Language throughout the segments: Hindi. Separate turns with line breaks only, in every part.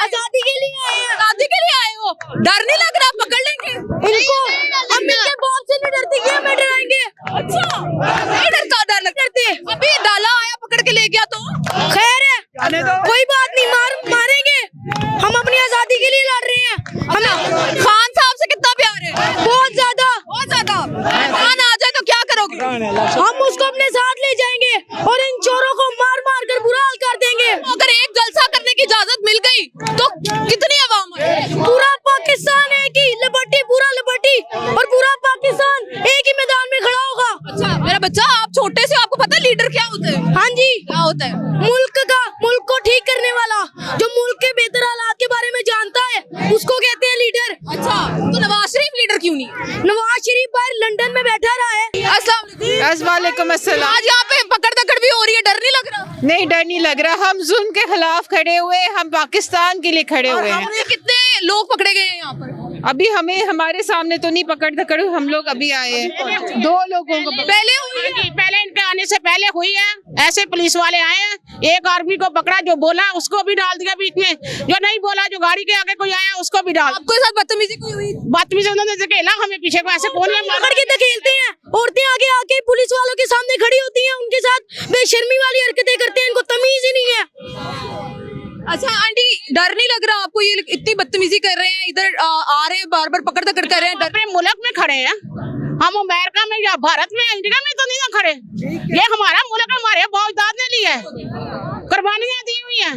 आजादी के लिए आए हैं।
आजादी के लिए आए हो, डर नहीं लग रहा पकड़ लेंगे
इनको? हम इनके बाप से नहीं डरते कि हमें डराएंगे।
अच्छा नहीं डरता, डर लगती है। अभी डाला आया पकड़ के ले गया तो
खैर है, कोई बात नहीं, मारेंगे। हम अपनी आजादी के लिए लड़ रहे हैं। हमें
खान साहब से कितना प्यार है?
बहुत ज्यादा।
खान आ जाए तो क्या करोगे?
हम उसको अपने साथ ले जाएंगे और इन चोरों को मार मार कर बुरा हाल कर देंगे।
अगर एक जलसा करने की इजाजत मिल गई तो कितनी आवाम है?
पूरा पाकिस्तान एक ही लिबर्टी, पूरा लिबर्टी, और पूरा पाकिस्तान एक ही मैदान में खड़ा होगा।
अच्छा मेरा बच्चा, आप छोटे से, आपको पता है लीडर क्या होता है?
हाँ जी,
क्या होता है?
मुल्क को ठीक करने वाला, जो मुल्क के बेहतर हालात के बारे में जानता है, उसको कहते हैं लीडर।
अच्छा तो नवाज शरीफ लीडर क्यों नहीं?
नवाज शरीफ बाहर लंदन में बैठा रहा है।
अस्सलाम
वालेकुम अस्सलाम।
आज यहाँ पे पकड़ दकड़ भी हो रही है, डर नहीं लग रहा?
नहीं, डर नहीं लग रहा। हम जुल्म के खिलाफ खड़े हुए, हम पाकिस्तान के लिए खड़े हुए हैं।
हमने कितने लोग पकड़े गए हैं यहाँ पर?
अभी हमें हमारे सामने तो नहीं पकड़ धकड़, हम लोग अभी आए हैं। 2 लोगों को
पहले हुई है?
पहले इनके आने से पहले हुई है। ऐसे पुलिस वाले आए हैं, एक आदमी को पकड़ा, जो बोला उसको भी डाल दिया बीच में, जो नहीं बोला, जो गाड़ी के आगे कोई आया उसको भी डाल।
आपके साथ बदतमीजी कोई हुई?
बदतमीजी उन्होंने धकेला हमें पीछे को, ऐसे कौन है?
पकड़ के धकेलते हैं, औरतें आगे आके पुलिस वालों के सामने खड़ी होती हैं, उनके साथ बेशर्मी वाली हरकतें करते हैं। इनको तमीज ही नहीं है।
अच्छा आंटी, डर नहीं लग रहा आपको? ये इतनी बदतमीजी कर रहे हैं, इधर आ रहे हैं, बार बार पकड़ दकड़ कर रहे हैं, डर?
अपने मुल्क में खड़े हैं हम, अमेरिका में या भारत में, इंडिया में तो नहीं ना खड़े। ये हमारा मुल्क, हमारे फौजदार ने लिया है, कुर्बानियां दी हुई हैं।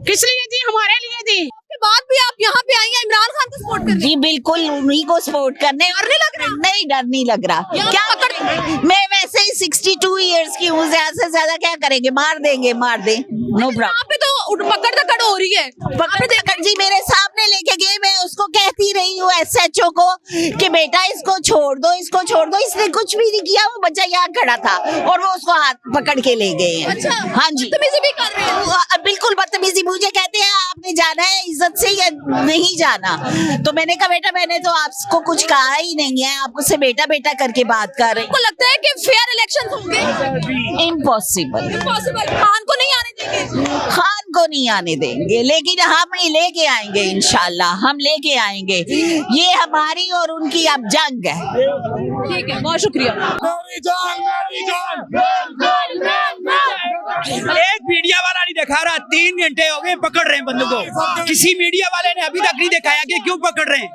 किस लिए दी? हमारे लिए दी।
उसके बाद भी आप यहाँ पे आई हैं, इमरान खान को सपोर्ट कर?
जी बिल्कुल, उन्हीं को सपोर्ट करने।
डर नहीं लग रहा?
नहीं, डर नहीं लग रहा। क्या मैं वैसे ही 62 इयर्स की हूँ, ज्यादा से ज्यादा क्या करेंगे? मार देंगे, मार दे, नो प्रॉब्लम।
यहाँ पे तो पकड़ दकड़ हो रही है।
पकड़ देकर जी मेरे सामने लेके गए, मैं उसको कहती रही हूँ SHO को कि बेटा इसको छोड़ दो, इसको छोड़ दो। इसने कुछ भी नहीं किया, वो बच्चा यहाँ खड़ा था और वो उसको हाथ पकड़ के ले गए हैं।
अच्छा,
हाँ जी,
बदतमीजी भी कर रहे हैं?
बिल्कुल बदतमीजी। मुझे कहते हैं आपने जाना है इज्जत से या नहीं जाना, तो मैंने कहा बेटा मैंने तो आपको कुछ कहा ही नहीं है, आप उससे बेटा बेटा करके बात कर रहे।
आपको लगता है कि फेयर इलेक्शन होंगे?
इम्पॉसिबल।
खान को नहीं आने देंगे?
खान को नहीं आने देंगे, लेकिन हम ही लेके आएंगे इंशाल्लाह, हम लेके आएंगे। ये हमारी और उनकी अब जंग है।
ठीक है, बहुत शुक्रिया।
एक मीडिया वाला नहीं दिखा रहा, 3 घंटे हो गए पकड़ रहे हैं बंदों को। किसी मीडिया वाले ने अभी तक नहीं दिखाया कि क्यों पकड़ रहे हैं।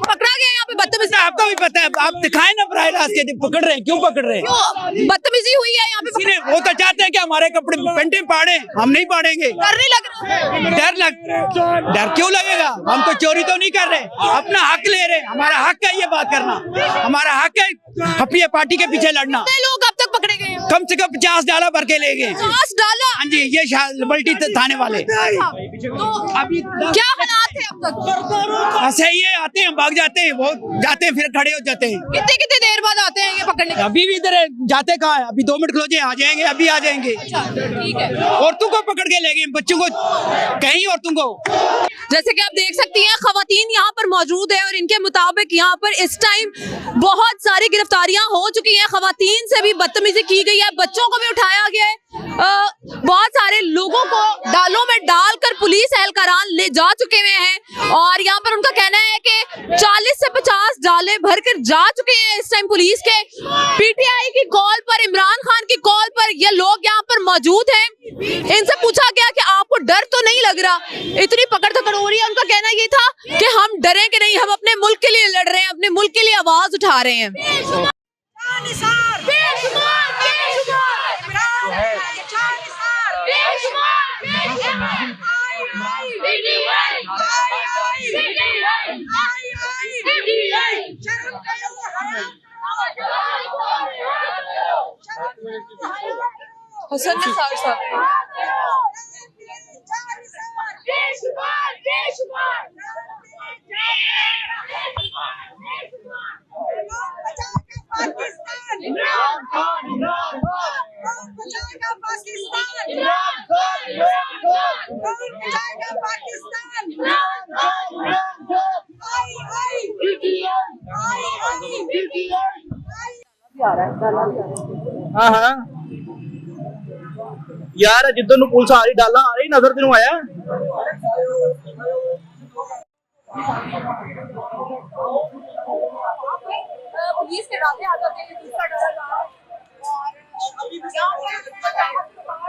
पकड़ा गया यहाँ पे बदतमीजी?
आपको भी पता है, आप दिखाए ना बराह रास्त के पकड़ रहे हैं, क्यों पकड़ रहे हैं?
क्यों बदतमीजी हुई है यहाँ पे?
वो तो चाहते हैं कि हमारे कपड़े पेंटे पाड़े, हम नहीं पाड़ेंगे।
डर नहीं लग रहा?
डर क्यों लगेगा? हम तो चोरी तो नहीं कर रहे, अपना हक ले रहे हैं। हमारा हक है ये बात करना, हमारा हक है अपनी पार्टी के पीछे लड़ना।
कितने लोग अब तक पकड़े गए हैं?
कम से कम 50 डाला भर के ले गए।
50 डाला?
हाँ जी, ये मल्टी थाने वाले।
तो अभी क्या हालात है अब तक?
ऐसे ही आते हैं, भाग जाते हैं, वो जाते हैं फिर खड़े हो जाते हैं।
कितने कितने देर बाद आते हैं ये पकड़ने के?
अभी भी इधर है, जाते कहाँ है? अभी 2 मिनट खलो आ जाएंगे, अभी आ जाएंगे।
ठीक है।
औरतों को पकड़ के ले गए, बच्चों को कहीं, औरतों को।
जैसे कि आप देख सकती हैं, खवातीन यहाँ पर मौजूद है और इनके मुताबिक यहाँ पर इस टाइम बहुत सारी गिरफ्तारियां हो चुकी हैं। खवातीन से भी बदतमीजी की गई है, बच्चों को भी उठाया गया है, बहुत सारे लोगों को डालों में डालकर पुलिस एहलकारान ले जा चुके हुए हैं और यहाँ पर उनका कहना है कि 40 से 50 डाले भरकर जा चुके हैं इस टाइम पुलिस के। PTI की कॉल पर, इमरान खान की कॉल पर ये लोग यहाँ पर मौजूद हैं। इनसे पूछा गया कि आपको डर तो नहीं लग रहा? इतनी पकड़ धकड़ हो रही है, उनका कहना ये था कि हम डरेंगे नहीं, हम अपने मुल्क के लिए लड़ रहे हैं, अपने मुल्क के लिए आवाज उठा रहे हैं। हसन निसार साहब,
हाँ यार जिद्दों पुलिस आ रही, डाला आ रही, नजर तेन आया
पुलिस के रास्ते आ जाते हैं, दूसरा डरा जा रहा है और यहाँ पर